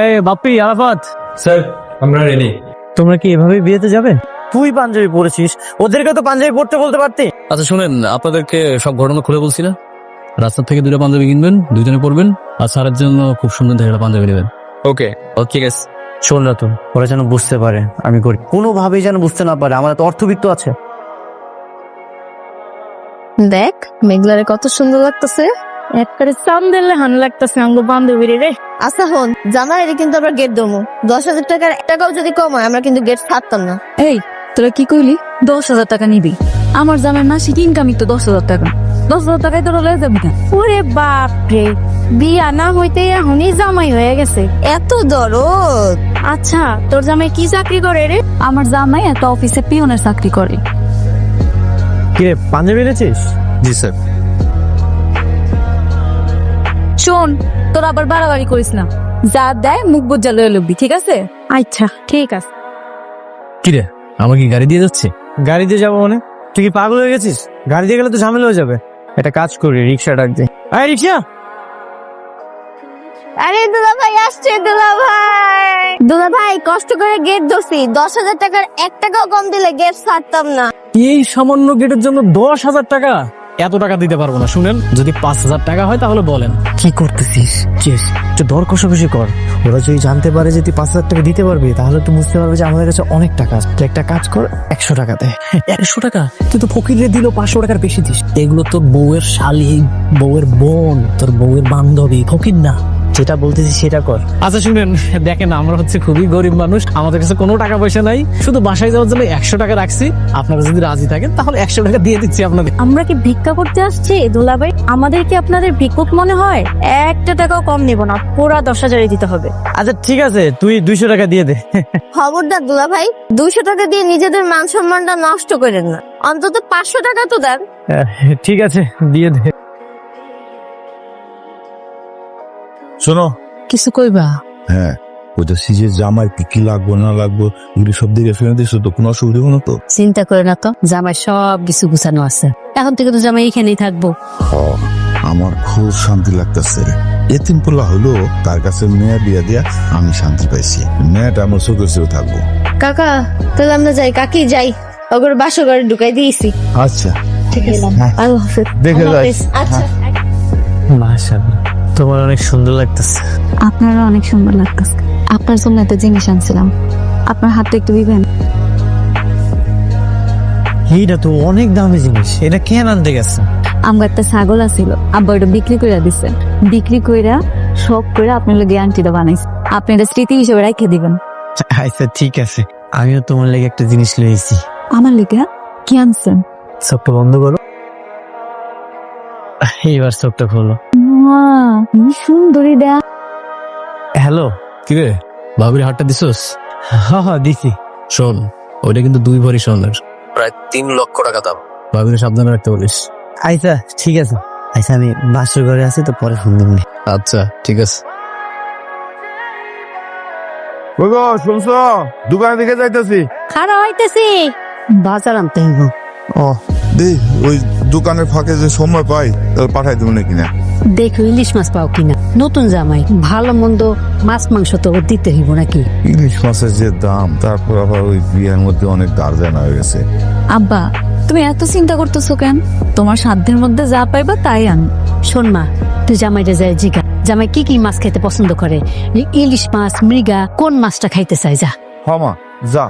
এই বাপ্পি, আরাফাত, স্যার আমরা রেডি। তোমরা কি এভাবে বিয়েতে যাবে? তুই পাঞ্জাবি পরেছিস, ওদেরকে তো পাঞ্জাবি পরতে বলতে পারতি। আচ্ছা শুনেন, আপনাদেরকে সব ঘটনা খুলে বলছি না। রাস্তা থেকে দুটো পাঞ্জাবি কিনবেন, দুজনে পরবেন, আর স্যারের জন্য খুব সুন্দর দেখে একটা পাঞ্জাবি নেবেন। ওকে ঠিক আছে। শোন না, তো ওরা যেন বুঝতে পারে আমি করি, কোনোভাবেই যেন বুঝতে না পারে। আমার তো অর্থবিত্ত আছে। দেখ মেঘলারে কত সুন্দর লাগতেছে, একবারে চান্দেলে হান লাগতেছে আঙ্গো বান্ধবীর রে। আচ্ছা হন, জামাইরে কিন্তু আমরা গেট দেবো। 10,000 টাকার 1 টাকাও যদি কম হয় আমরা কিন্তু গেট ছাড়তাম না। এই তোরা কি কইলি? 10,000 টাকা নিবি? আমার জামাই মাসিক ইনকামই তো 10,000 টাকা। 10,000 টাকায় তোরা লয়ে যাবি না? ওরে বাপ রে, বিয়া না হইতে এখনই জামাই হয়ে গেছে, এত দরদ। আচ্ছা তোর জামাই কি চাকরি করে রে? আমার জামাই একটা অফিসে পিয়নের চাকরি করে। কি রে, পাঞ্জাবি এনেছিস? জি স্যার। শোন, তোরা আবার বাড়াবাড়ি করিস না। যা দেয় মুখ বুজ্জা লয়ে লবি, ঠিক আছে? আচ্ছা ঠিক আছে। কিরে, আমার কি গাড়ি দিয়ে যাচ্ছে? গাড়ি দিয়ে যাবো মানে? তুই কি পাগল হয়ে গেছিস? গাড়ি দিয়ে গেলে তো ঝামেলা হয়ে যাবে। একটা কাজ করি, রিক্সা ডাক দে। আয় রিক্সা। আরে দুলা ভাই আসছে, দুলা ভাই। দুলা ভাই কষ্ট করে গেট ধরছি, 10,000 টাকার 1 টাকাও কম দিলে গেট ছাড়তাম না। এই সামান্য গেটের জন্য 10,000 টাকা? এত টাকা দিতে পারবো না। শুনেন, যদি 5,000 টাকা হয় তাহলে বলেন। কি করতেছিস? একটু দর কষাকষি কর। ওরা যদি জানতে পারে যে তুই 5,000 টাকা দিতে পারবি, তাহলে তুই বুঝতে পারবে যে আমাদের কাছে অনেক টাকা আছে। তুই একটা কাজ কর, 100 টাকা দে। 100 টাকা? তুই তো ফকিরে দিল 500 টাকার বেশি দিস। এগুলো তোর বউয়ের শালি, বউয়ের বোন, তোর বউয়ের বান্ধবী, ফকির না। যেটা বলতেছি সেটা কর। আচ্ছা শুনেন, দেখেন আমরা হচ্ছে খুবই গরিব মানুষ, আমাদের কাছে কোনো টাকা পয়সা নাই, শুধু বাসায় যাওয়ার জন্য 100 টাকা রাখছি। আপনারা যদি রাজি থাকেন তাহলে 100 টাকা দিয়ে দিচ্ছি আপনাদের। আমরা কি ভিক্ষা করতে আসছি দুলা ভাই? আমাদের কি আপনাদের ভিক্ষুক মনে হয়? 1 টাকাও কম নেব না, পুরা 10,000 দিতে হবে। আচ্ছা ঠিক আছে, তুই 200 টাকা দিয়ে দে। খবরদার দুলা ভাই, 200 টাকা দিয়ে নিজেদের মান সম্মানটা নষ্ট করেন না, অন্তত 500 টাকা তো দেন। ঠিক আছে, দিয়ে দে। শোনো, কিছু কইবা? হ্যাঁ ওইটা সিজে জামাই কি লাগবো না লাগবো এগুলি সব দিকে ফেলে দিছো তো, কোনো অসুবিধা হলো না তো? চিন্তা করে না তো, জামাই সব কিছু গুছানো আছে। এখন থেকে তো জামাই এখানেই থাকবো। আমার খুব শান্তি লাগতেছে। এতিম পোলা হলো, তার কাছে মেয়ে বিয়া দিয়া আমি শান্তি পাইছি। মেয়েটা আমার চোখে চোখে থাকবো। কাকা তাহলে আমরা যাই, কাকি যাই, ওগর বাসো ঘরে ঢুকাই দিয়েছি। আচ্ছা ঠিক আছে, আল্লাহ হাফেজ। দেখে আল্লাহ যাই। হাফেজ। আচ্ছা মাশাআল্লাহ, তোমার অনেক সুন্দর লাগতেছে। আপনারও অনেক সুন্দর লাগতেছে। আপনার জন্য একটা জিনিস আনছিলাম, আপনার হাতে একটু দিবেন? এইটা তো অনেক দামি জিনিস, এটা কেন আনতে গেছে? আমার একটা ছাগল আছিল, আব্বা ওটা বিক্রি করে দিছে। বিক্রি কইরা শখ করে আপনার লোক আন্টিটা বানাইছে। আপনি এটা স্মৃতি হিসেবে রেখে দিবেন। আচ্ছা ঠিক আছে, আমিও তোমার লেগে একটা জিনিস লইছি। আমার লেগে কি আনছেন? চোখটা বন্ধ করো, এইবার চোখটা খোলো। কি সুন্দরী দেয়া। হ্যালো। কিরে, ভাবির হাতটা দিছস? হ্যাঁ দিছি। শোন, ওইটা কিন্তু 2 ভরি স্বর্ণের, প্রায় 3 লক্ষ টাকা দাম। ভাবির সাবধানে রাখতে বলিস। আচ্ছা ঠিক আছে। আচ্ছা আমি বাসর ঘরে আছি তো, পরে ফোন দিবনি। আচ্ছা ঠিক আছে। ওগো শুনছো, দোকানে দিকে যাইতেছি। খারাপ হইতেছি, বাজার আনতে হইব। ও দে, ওই দোকানের ফাঁকে যে সময় পাই তাহলে পাঠাই দেবো নাকি না? দেখো ইলিশ মাছ পাও কিনা। নতুন জামাই, ভালো মন্দ মাছ মাংস তো ওর দিতে হইব নাকি? ইলিশ মাছের যে দাম, তারপর আবার ওই বিয়ের মধ্যে অনেক গার্জেন হয়ে গেছে। আব্বা তুমি এত চিন্তা করতেছো কেন? তোমার সাধ্যের মধ্যে যা পাইবা তাই আন। শোন মা, তুই জামাইটা যায় জিগা, জামাই কি কি মাছ খেতে পছন্দ করে। ইলিশ মাছ, মৃগা, কোন মাছটা খাইতে চাই, যা। হমা যা।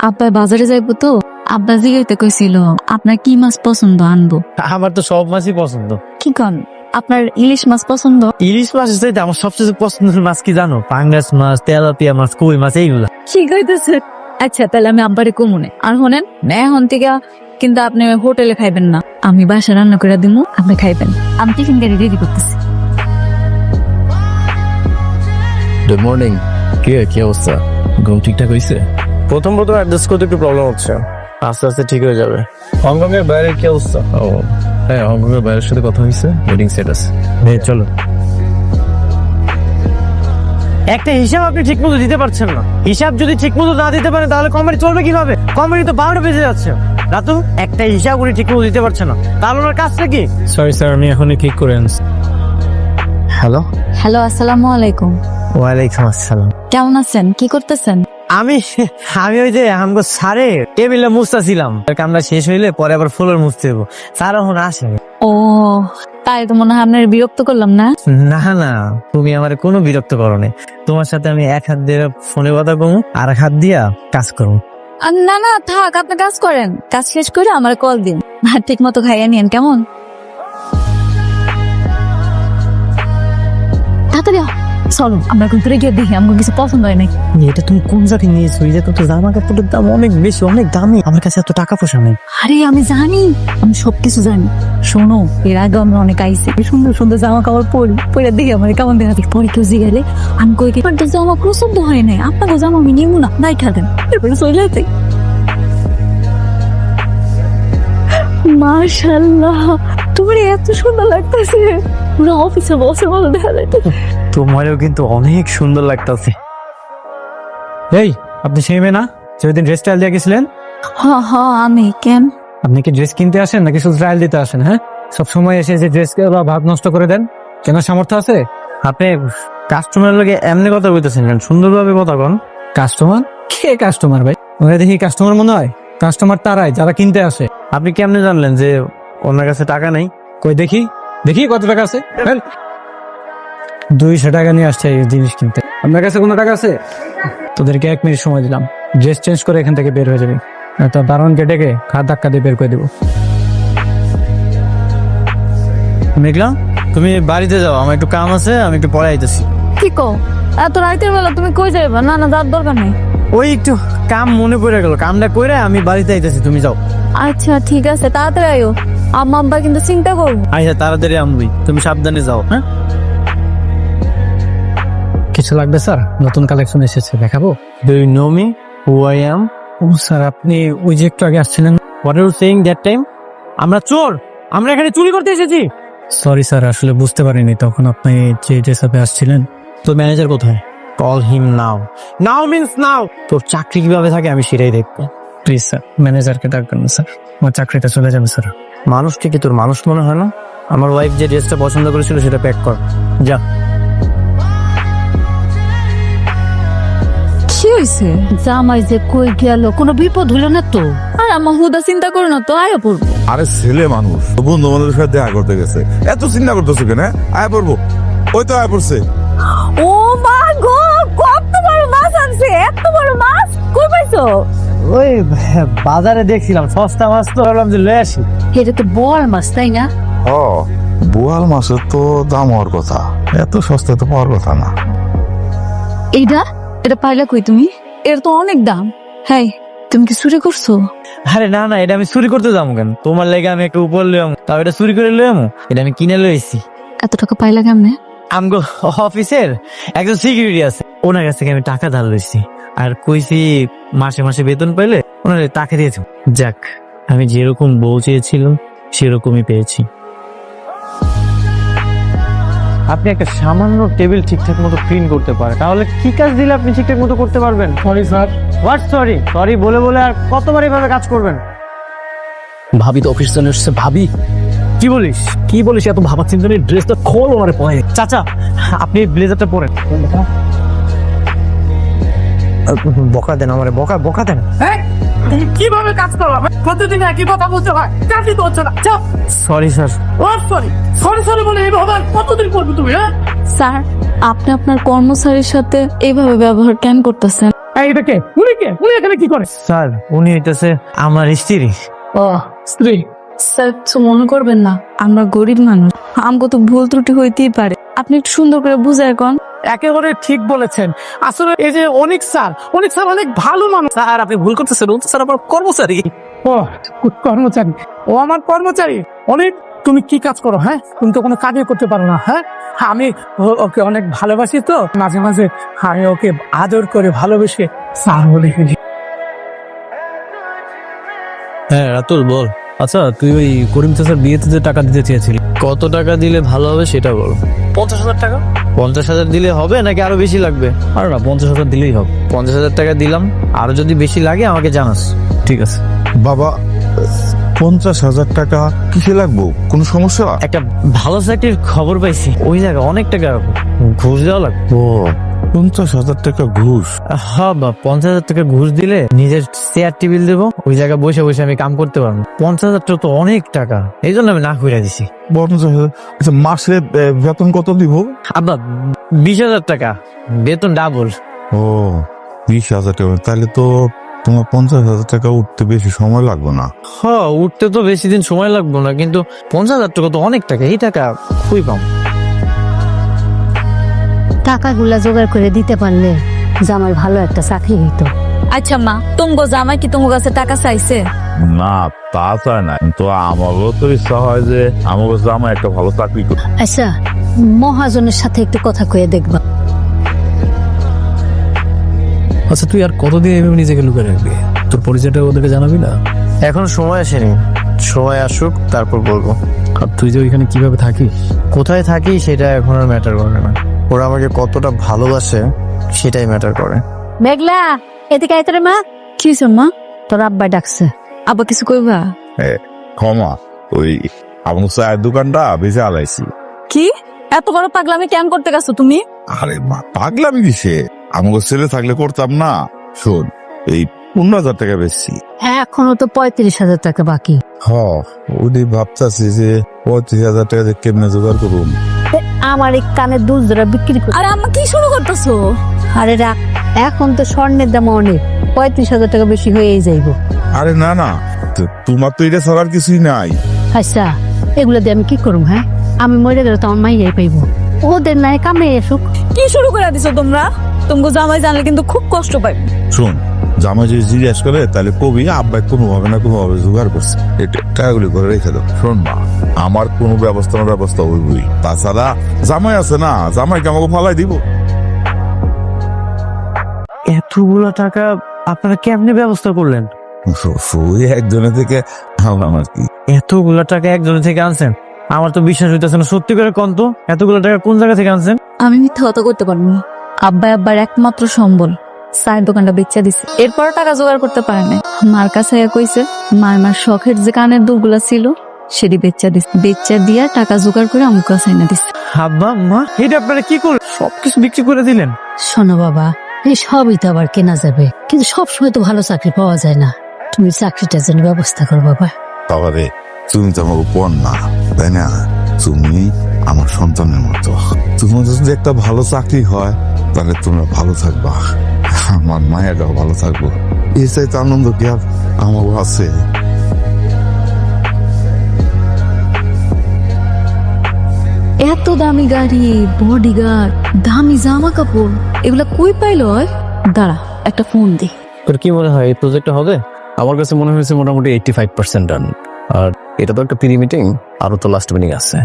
আব্বা বাজারে যাইবো তো, আব্বা জিগাইতে কইছিল আপনার কি মাছ পছন্দ আনবো। আমার তো সব মাছই পছন্দ। কি কন, আপনার ইলিশ মাছ পছন্দ? ইলিশ মাছের চাইতে আমার সবচেয়ে পছন্দের মাছ কি জানো? পাঙ্গাস মাছ, তেলাপিয়া মাছ, কই মাছ, এইগুলা। ঠিক হইতেছে। আচ্ছা তাহলে আমি আব্বারে কমুনে। আর শোনেন, এখন থেকে কিন্তু আপনি হোটেলে খাইবেন না, আমি বাসা রান্না করে দিমু, আপনি খাইবেন। আমি টিফিন গাড়ি রেডি করতেছি। Good morning. কি অবস্থা? ঘুম ঠিকঠাক হয়েছে? প্রথম অ্যাডজাস্ট করতে একটু প্রবলেম হচ্ছে, আস্তে আস্তে ঠিক হয়ে যাবে। হংকং এর বাইরে কি অবস্থা? ও হ্যাঁ, হংকং এর বাইরের সাথে কথা হয়েছে, ওয়েডিং স্ট্যাটাস। চলো। একটা হিসাব আপনি ঠিক মতো দিতে পারছেন না। হিসাব যদি ঠিক মতো না দিতে পারেন তাহলে কোম্পানি চলবে কিভাবে? কোম্পানি তো 12টা বেজে যাচ্ছে। রাতু একটা হিসাব উনি ঠিক মতো দিতে পারছে না, তাহলে ওনার কাজটা কি? সরি স্যার, আমি এখনই ঠিক করে আনছি। হ্যালো। হ্যালো, আসসালামু আলাইকুম। ওয়ালাইকুম আসসালাম। কেমন আছেন? কি করতেছেন? আমি আমি ওই যে আমগো স্যারে টেবিলে মুছতাছিলাম, কামটা শেষ হইলে পরে আবার ফ্লোর মুছতে হইব। স্যার এখন আসে। ও, তাই তো মনে হয় আপনার বিরক্ত করলাম না। না না, তুমি আমার কোনো বিরক্ত করো না। তোমার সাথে আমি এক হাত দিয়ে ফোনে কথা কমু, আর এক হাত দিয়া কাজ করবো। না না, থাক, আপনি কাজ করেন। কাজ শেষ করে আমার কল দিন। আর ঠিক মতো খাইয়া নিয়েন, কেমন? তাড়াতাড়ি চলো, আমরা কিন্তু গিয়ে দেখি আমাকে কিছু পছন্দ হয় নাই। এটা তুমি কোন জায়গায় নিয়েছো? এটা তো জামা কাপড়ের দাম অনেক বেশি, অনেক দামি। আমার কাছে এত টাকা পয়সা নেই। আরে আমি জানি, আমি সবকিছু জানি। শোনো, এর আগে আমরা অনেক আইসি, সুন্দর সুন্দর জামা কাপড় পরে দেখি আমার কেমন দেখা দেখি। পরে কেউ জিগালে আমি কই তো জামা পছন্দ হয় নাই, আপনাকে জামা আমি নিবো না, নাই খাবেন। এরপরে চলে যাই। মাশাআল্লাহ, তোমার এত সুন্দর লাগতেছে, পুরো অফিসে বসে ভালো দেখা যাইতে। তোমারও কিন্তু অনেক সুন্দর লাগতেছে। এই, আপনি সেই মেয়ে না যে ওই দিন ড্রেস ট্রায়াল দিয়ে গেছিলেন? হ্যাঁ হ্যাঁ, আমি। কেন? আপনি কি ড্রেস কিনতে আসেন নাকি শুধু ট্রায়াল দিতে আসেন? হ্যাঁ, সবসময় এসে যে ড্রেস বা ভাগ নষ্ট করে দেন, কেনার সামর্থ্য আছে? আপনি কাস্টমারের লগে এমনি কথা বলতেছেন কেন? সুন্দরভাবে কথা কন। কাস্টমার? কে কাস্টমার ভাই? ওরা দেখি কাস্টমার মনে হয়? কাস্টমার তারাই যারা কিনতে আসে। আপনি কেমনে জানলেন যে ওনার কাছে টাকা নাই? কই দেখি দেখি কত টাকা আছে। 200 টাকা নিয়ে আসছে এই জিনিস কিনতে। আপনার কাছে কোনো টাকা আছে? তোদেরকে 1 মিনিট সময় দিলাম, ড্রেস চেঞ্জ করে এখান থেকে বের হয়ে যাবে। তো দারোয়ানকে ডেকে খাট ধাক্কা দিয়ে বের করে দেবো। মেঘলা, তুমি বাড়িতে যাও, আমার একটু কাম আছে, আমি একটু পরে আইতেছি। কি কো, এত রাতের বেলা তুমি কই যাইবা? না না, যার দরকার নেই। ওই একটু কাম মনে পড়ে গেল, কামটা করে আমি বাড়িতে আইতেছি, তুমি যাও। আচ্ছা ঠিক আছে, তাড়াতাড়ি আইও। আম্মা আব্বা কিন্তু চিন্তা করবো। আচ্ছা তাড়াতাড়ি আমবি, তুমি সাবধানে যাও। হ্যাঁ, কিছু লাগবে স্যার? নতুন কালেকশন এসেছে, দেখাবো। Do you know me who I am? Oh sir, আপনি ওই যে একটু আগে আসছিলেন। What are you saying that time? আমরা চোর, আমরা এখানে চুরি করতে এসেছি। সরি স্যার, আসলে বুঝতে পারিনি তখন আপনি যে ড্রেস আপে আসছিলেন। তো ম্যানেজার কোথায়? কল হিম নাও। নাও মিন্স নাও। তোর চাকরি কিভাবে থাকে আমি সেটাই দেখবো। প্লিজ স্যার, ম্যানেজারকে ডাকবেন না স্যার, আমার চাকরিটা চলে যাবে স্যার। মানুষকে কি তোর মানুষ মনে হয় না? আমার ওয়াইফ যে ড্রেসটা পছন্দ করেছিল সেটা প্যাক কর, যা। কি হয়েছে? জামাই যে কই গেল, কোনো বিপদ হলো না তো? আর আমার হুদা চিন্তা করো না তো, আয় পড়বো। আরে ছেলে মানুষ, বন্ধু বান্ধবের সাথে দেখা করতে গেছে, এত চিন্তা করতেছো কেন? আয় পড়বো, ওই তো আয় পড়ছে। ও মা গো, কত বড় মাছ আনছে! এত বড় মাছ কই পাইছো? ওই বাজারে দেখছিলাম সস্তা মাছ, তো ভাবলাম যে লয়ে আসি। এটা তো বড় মাছ, তাই না? ও, বোয়াল মাছের তো দাম হওয়ার কথা, এত সস্তা তো পাওয়ার কথা না। এটা এটা পাইলা কই তুমি? এর তো অনেক দাম। হ্যাঁ, তুমি কি চুরি করছো? আরে না না, এটা আমি চুরি করতে যাবো কেন? তোমার লেগে আমি একটা উপর লইয়াম, তাও এটা চুরি করে লইয়াম? এটা আমি কিনে লইছি। এত টাকা পাইলা কেমনে? আমগো অফিসের একজন সিকিউরিটি আছে, ওনার কাছ থেকে আমি টাকা ধার লইছি, আর কইছি মাসে মাসে বেতন পাইলে ওনার টাকা দিয়েছি। যাক, আমি যেরকম বউ চেয়েছিলাম সেরকমই পেয়েছি। আপনি একটা সামান্য টেবিল ঠিকঠাক মতো ক্লিন করতে পারেন, তাহলে কি কাজ দিলে আপনি ঠিকঠাক মতো করতে পারবেন? Sorry sir. What sorry? Sorry বলে বলে আর কতবার এভাবে কাজ করবেন? ভাবি তো অফিস চলে এসছে। ভাবি কি বলিস? কি বলিস? এত ভাবা চিন্তা নেই, ড্রেসটা খোল ওনারে পরে। চাচা, আপনি ব্লেজারটা পরেন। বকা দেন আমারে, বকা বকা দেন। কিভাবে কাজ করো? প্রতিদিন একই কথা বলতে হয়, কাজই তো হচ্ছে না। Sorry sir. সরি বলে এইভাবে কতদিন করবে তুমি? হ্যাঁ স্যার, আপনি আপনার কর্মচারীর সাথে এইভাবে ব্যবহার কেন করতেছেন? এটা কে? উনি কে? উনি এখানে কি করে? স্যার, উনি হইতেছে আমার স্ত্রী। ও, স্ত্রী? স্যার, কিছু মনে করবেন না, আমরা গরিব মানুষ, আমগো তো ভুল ত্রুটি হইতেই পারে। আপনি একটু সুন্দর করে বুঝায় কোন। একেবারে ঠিক বলেছেন। আসলে এই যে অনেক স্যার অনেক ভালো মানুষ। স্যার, আপনি ভুল করতেছেন, ও তো স্যার আমার কর্মচারী। ও কর্মচারী? ও আমার কর্মচারী? অনেক। তুমি কি কাজ করো? হ্যাঁ, তুমি তো কোনো কাজই করতে পারো না। হ্যাঁ, আমি ওকে অনেক ভালোবাসি, তো মাঝে মাঝে আমি ওকে আদর করে ভালোবেসে স্যার বলে ফেলি। হ্যাঁ রাতুল বল। আচ্ছা, তুই ওই করিম চাচার বিয়েতে যে টাকা দিতে চেয়েছিলি, কত টাকা দিলে ভালো হবে সেটা বল। 50,000 টাকা? 50,000 দিলে হবে নাকি আরো বেশি লাগবে? আর না, 50,000 দিলেই হবে। 50,000 টাকা দিলাম, আরো যদি বেশি লাগে আমাকে জানাস। ঠিক আছে। বাবা, 50,000 টাকা কিসে লাগবো? কোনো সমস্যা? একটা ভালো চাকরির খবর পাইছি, ওই জায়গায় অনেক টাকা ঘুষ দেওয়া লাগবে। ও, 50,000 টাকা ঘুষ? হ্যাঁ বা 50,000 টাকা ঘুষ দিলে নিজের চেয়ার টেবিল দেবো, ওই জায়গায় বসে বসে আমি কাম করতে পারবো। 50,000 টাকা তো অনেক টাকা, এই জন্য আমি না করে দিছি। 50,000? আচ্ছা, মাসে বেতন কত দিব? আব্বা 20,000 টাকা বেতন ডাবল। ও, 20,000 টাকা। তাহলে তো তোমার 50,000 টাকা উঠতে বেশি সময় লাগবে না। হ্যাঁ, উঠতে তো বেশি দিন সময় লাগবে না, কিন্তু 50,000 টাকা তো অনেক টাকা, এই টাকা খুবই কম। টাকাগুলা জোগাড় করে দিতে পারলে জামাই ভালো একটা চাকরি হইতো। আচ্ছা মা, তুমগো জামাই কি তোমার কাছে টাকা চাইছে? না, তা চায় না, কিন্তু আমারও তো ইচ্ছা হয় যে আমার জামা একটা ভালো চাকরি করতে। আচ্ছা, মহাজনের সাথে একটু কথা কয়ে দেখবা। আচ্ছা, তুই আর কতদিন এভাবে নিজেকে লুকিয়ে রাখবি? তোর পরিচয়টা ওদেরকে জানাবি না? এখন সময় আসেনি, সময় আসুক তারপর বলবো। আর তুই যে ওইখানে কিভাবে থাকিস? কোথায় থাকি সেটা এখন আর ম্যাটার করে না, ওরা আমাকে কতটা ভালোবাসে সেটাই ম্যাটার করে। মেঘলা, এদিকে আয় তোরে মা। কি হইছে মা? তোর আব্বা ডাকছে। আবার কিছু কইবা? ক্ষমা, ওই আমার চায়ের দোকানটা বেঁচে আলাইছি। কি এত বড় পাগলামি কেন করতে গেছো তুমি? আরে মা, পাগলামি কিসে? আমাকে ছেলে থাকলে করতাম না। শোন, এই 15,000 টাকা বেশি। এখনো তো 35,000 টাকা বাকি। ওই ভাবতেছি যে 35,000 টাকা দিয়ে কেমনে জোগাড় করুন। আমার এই কানের দুল জোড়া বিক্রি করে। আরে আম্মা কি শুরু করতেছো? আরে রাখ, এখন তো স্বর্ণের দাম অনেক, 35,000 টাকা বেশি হয়েই যাইব। আরে না না, তোমার তো এটা ছাড়ার কিছুই নাই। আচ্ছা, এগুলো দিয়ে আমি কি করবো? হ্যাঁ, আমি মরে গেলে তো আমার মাইয়াই পাইব। ওদের নাই কামে এসুক। কি শুরু করে দিছো তোমরা? তুমগো জামাই জানলে কিন্তু খুব কষ্ট পাইবে। শোন, জামাই যদি জিজ্ঞেস করে তাহলে কবি আব্বাই কোনোভাবে না কোনোভাবে জোগাড় করছে, এটা টাকাগুলি করে রেখে দাও। শোন মা, আমার কোনো ব্যবস্থা হইবই। তাছাড়া জামাই আছে না, জামাইকে আমাকে ফালাই দিব। এতগুলো টাকা আপনারা কেমনে ব্যবস্থা করলেন? ওই একজনের থেকে আনলাম আর কি। এতগুলো টাকা একজনের থেকে আনছেন? আমার তো বিশ্বাস হইতেছে না, সত্যি করে কোন তো এতগুলো টাকা কোন জায়গা থেকে আনছেন? আমি মিথ্যা কথা করতে পারবো না। আব্বার একমাত্র সম্বল চায়ের দোকানটা বেচা দিছে, এরপর টাকা জোগাড় করতে পারে না। মার কাছে কইছে মার শখের যে কানের দুলগুলা ছিল সেটি বেচা দিছে, বেচা দিয়া টাকা জোগাড় করে আমার কাছে এনে দিছে। আব্বা মা, এটা আপনারা কি করলেন? সবকিছু বিক্রি করে দিলেন? শোনো বাবা, এই সবই তো আবার কেনা যাবে, কিন্তু সবসময় তো ভালো চাকরি পাওয়া যায় না। তুমি চাকরিটার জন্য ব্যবস্থা করো বাবা। বাবারে, তুমি তো আমাকে পণ না, তাই না? তুমি আমার সন্তানের মতো। তোমার যদি একটা ভালো চাকরি হয় তাহলে তোমরা ভালো থাকবা, আমার মায়েরাও ভালো থাকবো। এর চাইতে আনন্দ কি আর আমার আছে? এত দামি গাড়ি, বডিগার্ড, দামি জামা কাপড়, এগুলা কই পাইলো? দাঁড়া, একটা ফোন দি। তোর কি মনে হয় এই প্রজেক্টটা হবে? আমার কাছে মনে হয়েছে মোটামুটি 85% ডান। আর এটা তো একটা প্রি মিটিং, আরো তো লাস্ট মিটিং আছে।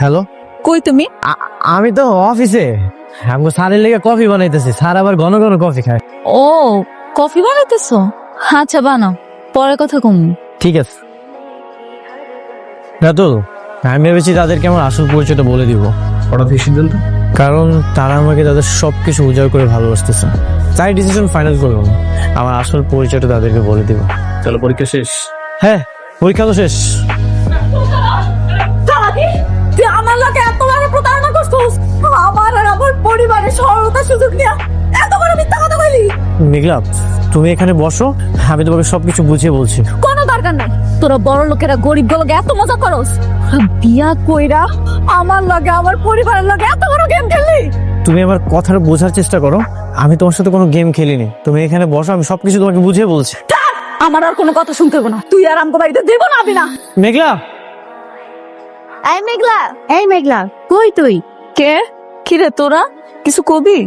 হ্যালো, কই তুমি? আমি তো অফিসে, আমাকে স্যারের লেগে কফি বানাইতেছি। স্যার আবার ঘন ঘন কফি খায়। ও, কফি বানাইতেছো? আচ্ছা বানাও, পরে কথা কম। ঠিক আছে রাতুল, আমি ভেবেছি তাদেরকে আমার আসল পরিচয়টা বলে দিব। হঠাৎ এই সিদ্ধান্ত? কারণ তারা আমাকে তাদের সবকিছু উজাড় করে ভালোবাসতেছে, তাই ডিসিশন ফাইনাল করলাম আমার আসল পরিচয়টা তাদেরকে বলে দিব। চলো, পরীক্ষা শেষ। হ্যাঁ, পরীক্ষা তো শেষ। তুই আমার লোকে এত বড় প্রতারণা করছিস, আমার আর আমার পরিবারের সরলতা সুযোগ নিয়ে এত বড় মিথ্যা কথা বলি। মেঘলা, তুমি এখানে বসো, আমি তোমাকে সবকিছু বুঝিয়ে বলছি। কোনো দরকার নাই, তোরা বড় লোকেরা গরিব গুলোকে এত মজা করস। বিয়া কইরা আমার লগে আমার পরিবারের লগে এত বড় গেম খেললি। তুমি আমার কথাটা বোঝার চেষ্টা করো, আমি তোমার সাথে কোনো গেম খেলিনি। তুমি এখানে বসো, আমি সবকিছু তোমাকে বুঝিয়ে বলছি। আমার আর কোনো কথা শুনতে হবে না, তুই আর আমাকে বাড়িতে দেব না। আমি না। মেঘলা, এই মেঘলা, এই মেঘলা, কই তুই? কে? কিরে তোরা কিছু কবি?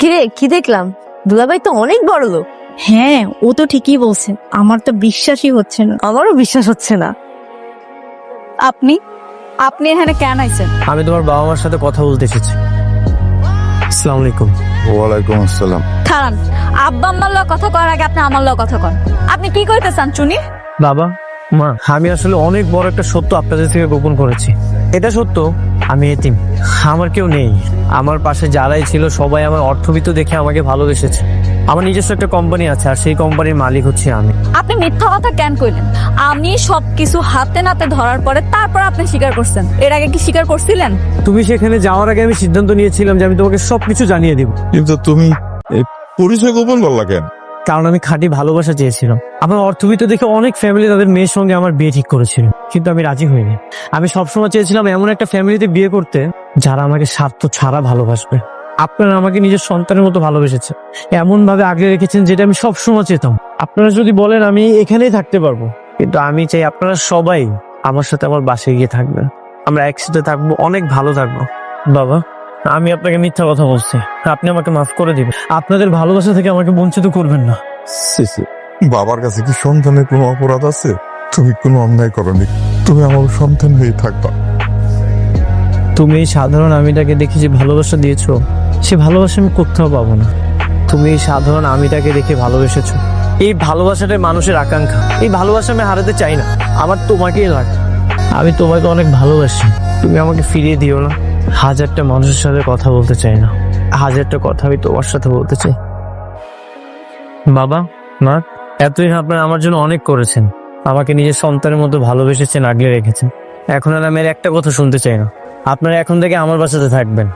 কিরে কি দেখলাম? দুলাভাই তো অনেক বড় লোক। হ্যাঁ, ও তো ঠিকই বলছে, আমার তো বিশ্বাসই হচ্ছে না। আমারও বিশ্বাস হচ্ছে না। আপনি আপনি এখানে কেন আইছেন? আমি তোমার বাবা মার সাথে কথা বলতে এসেছি। আসসালামু আলাইকুম। ওয়ালাইকুম আসসালাম। খারান, আব্বা আম্মার লগে কথা করার আগে আপনি আমার লগে কথা কন। আপনি কি কইতে চান চুনি? বাবা, মা, আমি আসলে অনেক বড় একটা সত্য আপনাদের থেকে গোপন করেছি। এটা সত্য, আমি এতিম, আমার কেউ নেই। আমার পাশে যারাই ছিল সবাই আমার অর্থবিত্ত দেখে আমাকে ভালোবেসেছে। আমার নিজস্ব একটা কোম্পানি আছে, আর সেই কোম্পানির মালিক হচ্ছে আমি। আপনি মিথ্যা কথা কেন কইলেন? আমি সবকিছু হাতে নাতে ধরার পরে তারপর আপনি স্বীকার করছেন। এর আগে কি স্বীকার করছিলেন? তুমি সেখানে যাওয়ার আগে আমি সিদ্ধান্ত নিয়েছিলাম যে আমি তোমাকে সবকিছু জানিয়ে দিব, কিন্তু তুমি এই পরিচয় গোপন করলা কেন? কারণ আমি খাঁটি ভালোবাসা চেয়েছিলাম। আমার অর্থবিত্ত দেখে অনেক ফ্যামিলি তাদের মেয়ের সঙ্গে আমার বিয়ে ঠিক করেছিল, কিন্তু আমি রাজি হইনি। আমি সবসময় চেয়েছিলাম এমন একটা ফ্যামিলিতে বিয়ে করতে যারা আমাকে স্বার্থ ছাড়া ভালোবাসবে। আপনারা আমাকে নিজের সন্তানের মতো ভালোবেসেছে, এমন ভাবে আগলে রেখেছেন যেটা আমি সবসময় চেতাম। আপনারা যদি বলেন আমি এখানেই থাকতে পারবো, কিন্তু আমি চাই আপনারা সবাই আমার সাথে আমার বাসায় গিয়ে থাকবেন। আমরা একসাথে থাকবো, অনেক ভালো থাকবো। বাবা, আমি আপনাকে মিথ্যা কথা বলছি, আপনি আমাকে মাফ করে দিবেন। আপনাদের ভালোবাসা থেকে আমাকে বঞ্চিত করবেন না। বাবার কাছে কি সন্তানের কোনো অপরাধ আছে? তুমি কোনো অন্যায় করনি, তুমি আমার সন্তান হয়ে থাকবা। তুমি এই সাধারণ আমিটাকে দেখে যে ভালোবাসা দিয়েছো, সে ভালোবাসা আমি কোথাও পাবো না। তুমি এই সাধারণ আমিটাকে দেখে ভালোবেসেছো, এই ভালোবাসাটাই মানুষের আকাঙ্ক্ষা। এই ভালোবাসা আমি হারাতে চাই না, আমার তোমাকেই লাগে। আমি তোমাকে অনেক ভালোবাসি, তুমি আমাকে ফিরিয়ে দিও না। হাজারটা মানুষের সাথে কথা বলতে চাই না, হাজারটা কথা আমি তোমার সাথে বলতে চাই। বাবা, মা, এতদিন আপনারা আমার জন্য অনেক করেছেন, আমাকে নিজের সন্তানের মতো ভালোবেসেছেন, আগলে রেখেছেন। এখন আর আমি আর একটা কথা শুনতে চাই না। আপনারা এখন থেকে আমার বাসাতে থাকবেন।